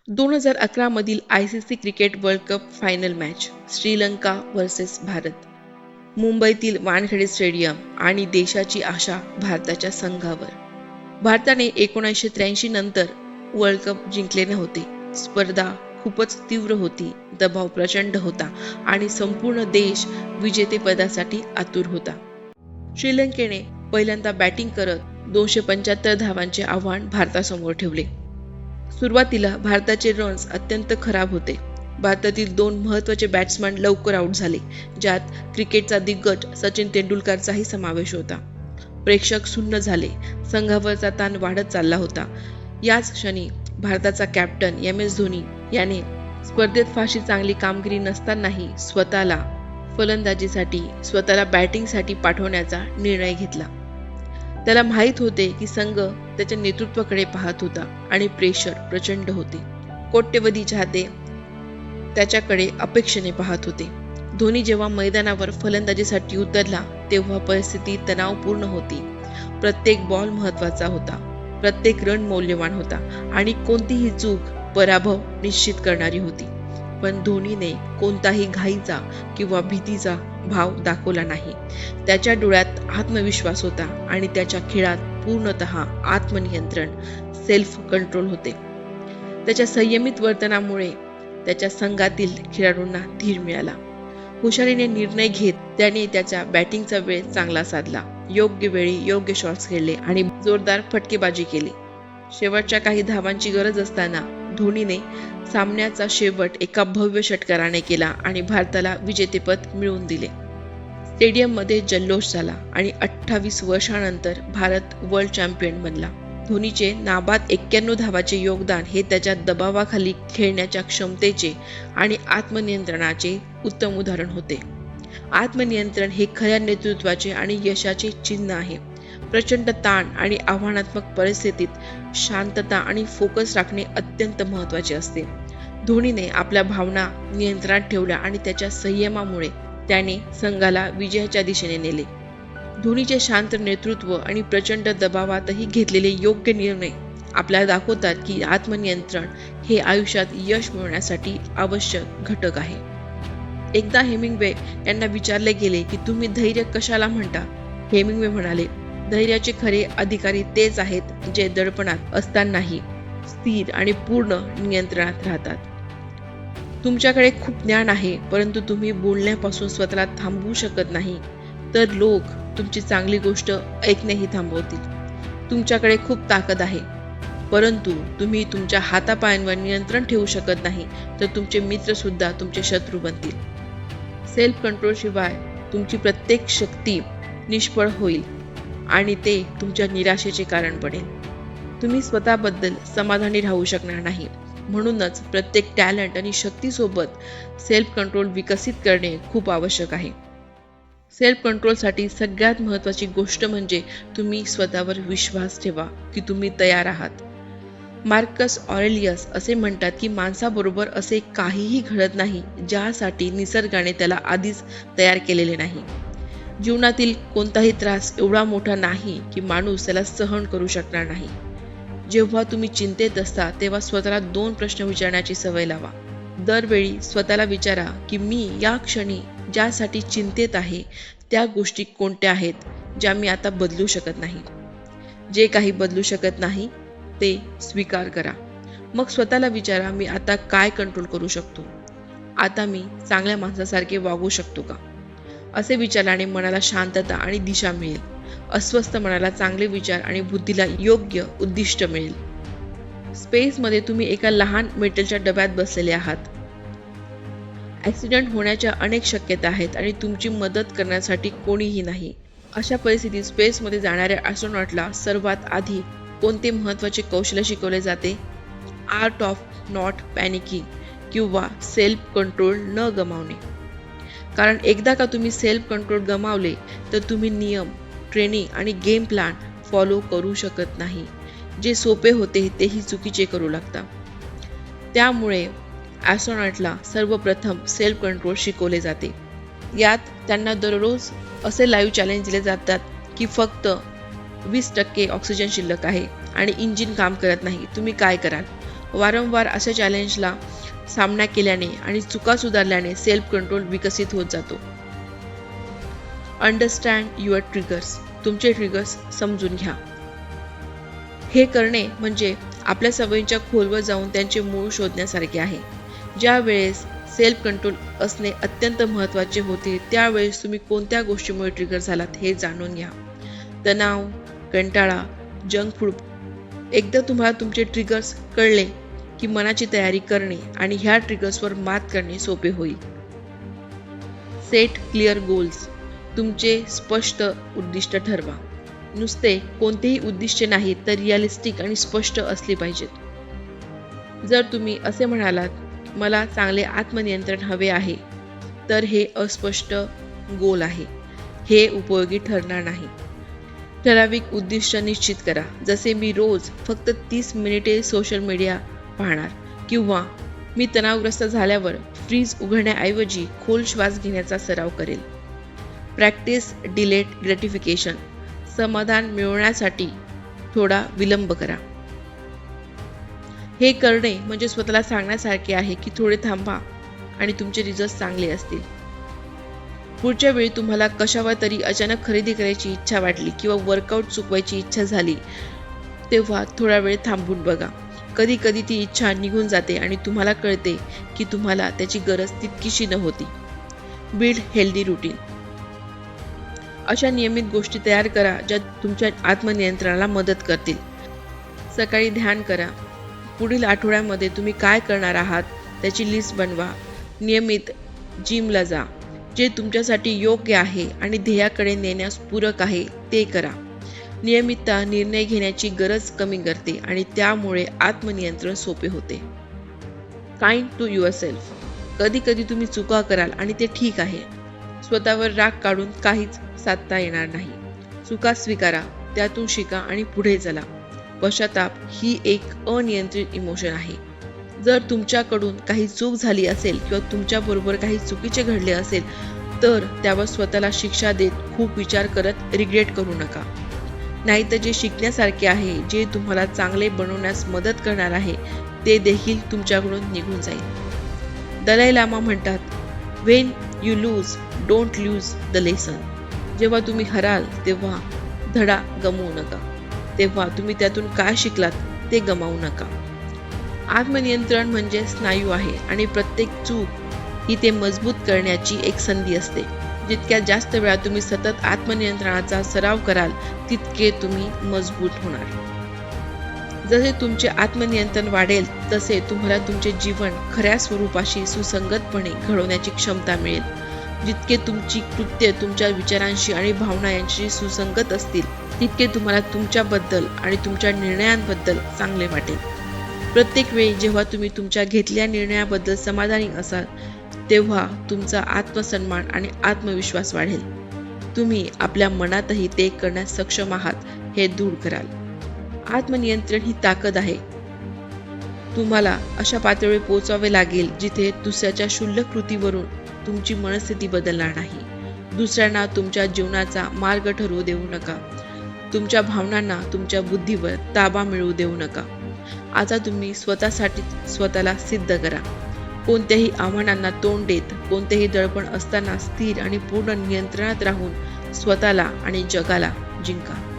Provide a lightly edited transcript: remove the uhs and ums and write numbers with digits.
2011 मधील ICC cricket world cup final match Sri Lanka versus Bharat. मुंबईतील Wankhede stadium आणि देशाची आशा भारताच्या संघावर. भारताने 1983 नंतर वर्ल्ड कप जिंकले नव्हते. स्पर्धा खूपच तीव्र होती, दबाव प्रचंड होता आणि संपूर्ण देश विजेतेपदासाठी आतुर होता. श्रीलंकेने पहिल्यांदा बॅटिंग करत 275 धावांचे आव्हान भारतासमोर ठेवले. सुरुवातीला भारताचे रन्स अत्यंत खराब होते. भारतातील 2 महत्त्वाचे बॅट्समन लवकर आऊट झाले, ज्यात क्रिकेटचा दिग्गज सचिन तेंडुलकरचाही समावेश होता. प्रेक्षक सुन्न झाले. संघावरचा ताण वाढत चालला होता. याच क्षणी भारताचा कॅप्टन MS धोनी याने स्पर्धेत फारशी चांगली कामगिरी नसतानाही स्वतःला बॅटिंगसाठी पाठवण्याचा निर्णय घेतला. त्याला माहीत होते की संघ त्याच्या नेतृत्वाकडे पाहत होता आणि प्रेशर प्रचंड होते. कोट्यवधी चाहते त्याच्याकडे अपेक्षेने पाहत होते. धोनी जेव्हा मैदानावर फलंदाजीसाठी उतरला तेव्हा परिस्थिती तणावपूर्ण होती. प्रत्येक बॉल महत्त्वाचा होता, प्रत्येक रन मौल्यवान होता आणि कोणतीही चूक पराभव निश्चित करणारी होती. पण धोनीने कोणताही घाईचा किंवा भीतीचा भाव दाखवला नाही. त्याच्या डोळ्यात आत्मविश्वास होता आणि त्याच्या खेळात पूर्णतः आत्मनियंत्रण, सेल्फ कंट्रोल होते. त्याच्या संयमित वर्तनामुळे त्याच्या संघातील खेळाडूंना धीर मिळाला. हुशारीने निर्णय घेत त्याने त्याच्या बॅटिंगचा वेळ चांगला साधला. योग्य वेळी योग्य शॉट्स खेळले आणि जोरदार फटकेबाजी केली. शेवटच्या काही धावांची गरज असताना धोनीने सामन्याचा शेवट एका भव्य षटकाराने केला आणि भारताला विजेतेपद मिळवून दिले. स्टेडियममध्ये जल्लोष झाला आणि 28 वर्षांनंतर भारत वर्ल्ड चॅम्पियन बनला. धोनीचे नाबाद 91 धावाचे योगदान हे त्याच्या दबावाखाली खेळण्याच्या क्षमतेचे आणि आत्मनियंत्रणाचे उत्तम उदाहरण होते. आत्मनियंत्रण हे खऱ्या नेतृत्वाचे आणि यशाचे चिन्ह आहे. प्रचंड ताण आणि आव्हानात्मक परिस्थितीत शांतता आणि फोकस राखणे अत्यंत महत्त्वाचे असते. धोनीने आपल्या भावना नियंत्रणात ठेवल्या आणि त्याच्या संयमामुळे त्याने संघाला विजयाच्या दिशेने नेले. धोनीचे शांत नेतृत्व आणि प्रचंड दबावातही घेतलेले योग्य निर्णय आपल्याला दाखवतात की आत्मनियंत्रण हे आयुष्यात यश मिळवण्यासाठी आवश्यक घटक आहे. एकदा हेमिंग्वे यांना विचारले गेले की तुम्ही धैर्य कशाला म्हणता? हेमिंग्वे म्हणाले, धैर्याचे खरे अधिकारी तेच आहेत जे दडपणात असतानाही स्थिर आणि पूर्ण नियंत्रणात राहतात. तुमच्याकडे खूप ज्ञान आहे, परंतु तुम्ही बोलण्यापासून स्वतःला थांबवू शकत नाही, तर लोक तुमची चांगली गोष्ट ऐकणेही थांबवतील. तुमच्याकडे खूप ताकद आहे, परंतु तुम्ही तुमच्या हातापायांवर नियंत्रण ठेवू शकत नाही, तर तुमचे मित्र सुद्धा तुमचे शत्रू बनतील. सेल्फ कंट्रोल शिवाय तुमची प्रत्येक शक्ती निष्फळ होईल आणि ते तुमच्या निराशेचे कारण बनेल. तुम्ही स्वतःबद्दल समाधानी राहू शकणार नाही. म्हणूनच प्रत्येक टॅलेंट आणि शक्तीसोबत सेल्फ कंट्रोल विकसित करणे खूप आवश्यक आहे. सेल्फ कंट्रोलसाठी सगळ्यात महत्त्वाची गोष्ट म्हणजे तुम्ही स्वतःवर विश्वास ठेवा की तुम्ही तयार आहात. मार्कस ऑरेलियस असे म्हणतात की माणसाबरोबर असे काहीही घडत नाही ज्यासाठी निसर्गाने त्याला आधीच तयार केलेले नाही. जीवनातील कोणताही त्रास एवढा मोठा नाही की माणूस त्याला सहन करू शकणार नाही. जेव्हा तुम्ही चिंतेत असता तेव्हा स्वतःला 2 प्रश्न विचारण्याची सवय लावा. दरवेळी स्वतःला विचारा की मी या क्षणी ज्यासाठी चिंतेत आहे त्या गोष्टी कोणत्या आहेत ज्या मी आता बदलू शकत नाही. जे काही बदलू शकत नाही ते स्वीकार करा. मग स्वतःला विचारा, मी आता काय कंट्रोल करू शकतो? आता मी चांगल्या माणसासारखे वागू शकतो का? असे विचाराने मनाला शांतता आणि दिशा मिळेल. अस्वस्थ मनाला चांगले विचार आणि बुद्धीला योग्य उद्दिष्ट मिळेल. स्पेसमध्ये तुम्ही एका लहान मेटलच्या डब्यात बसलेले आहात. ॲक्सिडेंट होण्याच्या अनेक शक्यता आहेत आणि तुमची मदत करण्यासाठी कोणीही नाही. अशा परिस्थितीत स्पेसमध्ये जाणाऱ्या ॲस्ट्रोनॉटला सर्वात आधी कोणते महत्त्वाचे कौशल्य शिकवले जाते? आर्ट ऑफ नॉट पॅनिकिंग किंवा सेल्फ कंट्रोल न गमावणे. कारण एकदा का तुम्ही सेल्फ कंट्रोल गमावले तर तुम्ही नियम, ट्रेनिंग आणि गेम प्लॅन फॉलो करू शकत नाही. जे सोपे होते तेही चुकीचे करू लागता. त्यामुळे ॲस्ट्रोनॉटला सर्वप्रथम सेल्फ कंट्रोल शिकवले जाते. यात त्यांना दररोज असे लाईव्ह चॅलेंज दिले जातात की फक्त 20% ऑक्सिजन शिल्लक आहे आणि इंजिन काम करत नाही. तुम्ही काय कराल? वारंवार अशा चॅलेंजला सामना केल्याने आणि चुका सुधारल्याने सेल्फ कंट्रोल विकसित होत जातो. Understand your triggers. तुमचे ट्रिगर्स समजून घ्या. हे करणे म्हणजे आपल्या सवयींच्या खोलवर जाऊन त्यांचे मूळ शोधण्यासारखे आहे. ज्या वेळेस सेल्फ कंट्रोल असणे अत्यंत महत्त्वाचे होते त्यावेळेस तुम्ही कोणत्या गोष्टीमुळे ट्रिगर झालात हे जाणून घ्या. तणाव, कंटाळा, जंक फूड. एकदा तुम्हाला तुमचे ट्रिगर्स कळले की मनाची तयारी करणे आणि ह्या ट्रिगर्सवर मात करणे सोपे होईल. Set clear goals. तुमचे स्पष्ट उद्दिष्ट ठरवा. नुसते कोणतेही उद्दिष्ट नाही तर रिअलिस्टिक आणि स्पष्ट असली पाहिजेत. जर तुम्ही असे म्हणालात मला चांगले आत्मनियंत्रण हवे आहे तर हे अस्पष्ट गोल आहे. हे उपयोगी ठरणार नाही. ठराविक उद्दिष्ट निश्चित करा. जसे मी रोज फक्त 30 मिनिटे सोशल मीडिया पाहणार किंवा मी तणावग्रस्त झाल्यावर फ्रीज उघडण्याऐवजी खोल श्वास घेण्याचा सराव करेल. Practice delayed gratification. समाधान मिळवण्यासाठी थोडा विलंब करा. हे करणे म्हणजे स्वतःला सांगण्यासारखे आहे की थोडे थांबा आणि तुमचे रिझल्ट चांगले असतील. पुढच्या वेळी तुम्हाला कशावर तरी अचानक खरेदी करायची इच्छा वाटली किंवा वर्कआउट चुकवायची इच्छा झाली तेव्हा थोडा वेळ थांबून बघा. कधी कधी ती इच्छा निघून जाते आणि तुम्हाला कळते की तुम्हाला त्याची गरज तितकीशी नव्हती. Build healthy routine. अशा नियमित गोष्टी तयार करा ज्या तुमच्या आत्मनियंत्रणाला मदत करतील. सकाळी ध्यान करा. पुढील आठवड्यामध्ये तुम्ही काय करणार आहात त्याची लिस्ट बनवा. नियमित जिमला जा. जे तुमच्यासाठी योग्य आहे आणि ध्येयाकडे नेण्यास पूरक आहे ते करा. नियमितता निर्णय घेण्याची गरज कमी करते आणि त्यामुळे आत्मनियंत्रण सोपे होते. Kind to yourself. कधी कधी तुम्ही चुका कराल आणि ते ठीक आहे. स्वतःवर राग काढून काहीच साधता येणार नाही. चुका स्वीकारा, त्यातून शिका आणि पुढे चला. पश्चाताप ही एक अनियंत्रित इमोशन आहे. जर तुमच्याकडून काही चूक झाली असेल किंवा तुमच्याबरोबर काही चुकीचे घडले असेल तर त्यावर स्वतःला शिक्षा देत खूप विचार करत रिग्रेट करू नका. नाहीतर जे शिकण्यासारखे आहे, जे तुम्हाला चांगले बनवण्यास मदत करणार आहे ते देखील तुमच्याकडून निघून जाईल. दलाई लामा म्हणतात, when you lose don't lose the lesson. जेव्हा तुम्ही हराल तेव्हा धडा गमावू नका. तेव्हा तुम्ही त्यातून काय शिकलात ते गमावू नका. आत्मनियंत्रण म्हणजे स्नायू आहे आणि प्रत्येक चूक ही ते मजबूत करण्याची एक संधी असते. जितक्या जास्त वेळा तुम्ही सतत आत्मनियंत्रणाचा सराव कराल तितके तुम्ही मजबूत होणार. जसे तुमचे आत्मनियंत्रण वाढेल तसे तुम्हाला तुमचे जीवन खऱ्या स्वरूपाशी सुसंगतपणे घडवण्याची क्षमता मिळेल. जितके तुमची कृत्य तुमच्या विचारांशी आणि भावना यांच्याशी सुसंगत असतील तितके तुम्हाला तुमच्याबद्दल आणि तुमच्या निर्णयांबद्दल चांगले वाटेल. प्रत्येक वेळी जेव्हा तुम्ही तुमच्या घेतलेल्या निर्णयाबद्दल समाधानी असाल तेव्हा तुमचा आत्मसन्मान आणि आत्मविश्वास वाढेल. तुम्ही आपल्या मनातही ते करण्यास सक्षम आहात हे दूर कराल. आत्मनियंत्रण ही ताकद आहे. तुम्हाला अशा पातळीवर पोहोचावे लागेल जिथे दुसऱ्याच्या क्षुल्लक कृतीवरून तुमची मनस्थिती बदलणार नाही. दुसऱ्यांना तुमच्या जीवनाचा मार्ग ठरवू देऊ नका. तुमच्या भावनांना तुमच्या बुद्धीवर ताबा मिळवू देऊ नका. आता तुम्ही स्वतःसाठी स्वतःला सिद्ध करा. कोणत्याही आव्हानांना तोंड देत, कोणतेही दडपण असताना स्थिर आणि पूर्ण नियंत्रणात राहून स्वतःला आणि जगाला जिंका.